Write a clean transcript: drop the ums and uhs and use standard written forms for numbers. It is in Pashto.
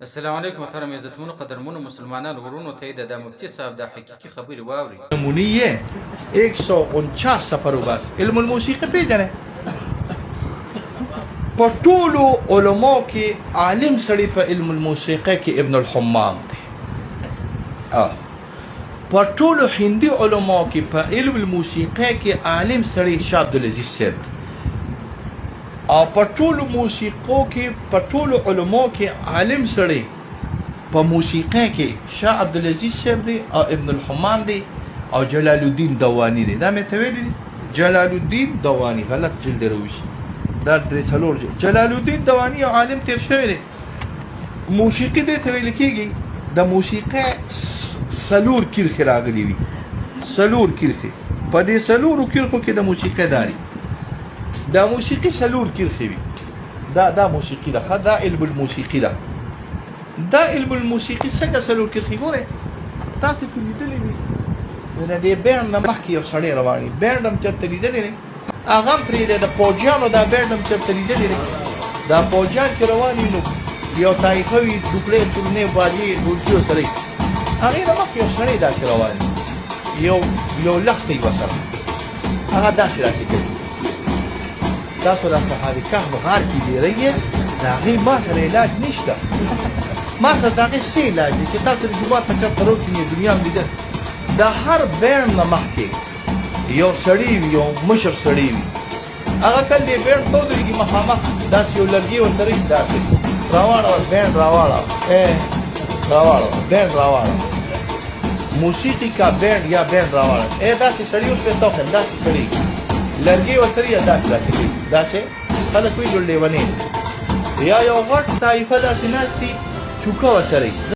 السلام علیکم محترم عزتمنو قدرمنو مسلمانانو ورونو ته د مفتی صاحب د حقیقي خبرې واوري. نمونیه 149 سفرو بس علم الموسیقی پیژنه په ټولو علماء کې عالم سړی په علم الموسیقی کې ابن الحمام دی. په ټولو هندي علماء کې په علم الموسیقی کې عالم سړی شاه عبدالعزیز صاحب دی. او په ټولو موسیقو کې په ټولو علماء کې عالم سړی په موسیقی کې شاه عبدالعزیز صاحب دی او ابن الحمام دی او جلال الدین دوانی دی. دا مې ته ویلي دي جلال الدین دوانی غلط جلد روشي دا درې څلور جلال الدین دوانی او عالم تیر شوی دی. موسیقي دې ته ویل کېږي د موسیقي سلور کرښې راغلي وي. سلور کرښې په دې سلورو کرښو کې د موسیقي داري دا موسیقي سلور کرښې وي. دا موسیقي ده. دا علم الموسیقي ده. دا علم الموسیقي څنګه سلور کرښې ګورئ تاسو خو لیدلی وي د دې بینډ نه مخکې یو سړی روان وي. بینډ هم چېرته لیدلی دی هغه هم پرېږدی د پوجیانو دا بینډ هم چېرته لیدلی دی. دا پوجیان چې روان وي نو یو طایفه وي ټوکړې تورنې باجې ډولچي ورسره وي. هغې نه مخکې یو سړی داسې روان وي یو لښته وي ورسره هغه داسې کوي. تاسو را صحاب کهف غار کې دیری یې د هغې ما سره علاج نشته. ما سره د هغې څه علاج دی چې تاسو د جومات په چپ روکې دنیا هم لیدل د هر بینډ نه مخکې یو سړی وي یو مشر سړی وي. هغه کله دې بینډ ته ودرېږي مخامخ داسې یو لرګي ورته راشي داسې راواړوه بینډ راواړوه راواړوه بینډ راواړوه موسیقي کا بینډ یا بینډ راواړوه داسې سړی اوس پرې توقع داسې سړی لرګي ورسره یا داسې کوي. داسې خلک وایي ډول لیونی یا یو غټ طایفه داسې ناست دي چوکه ورسره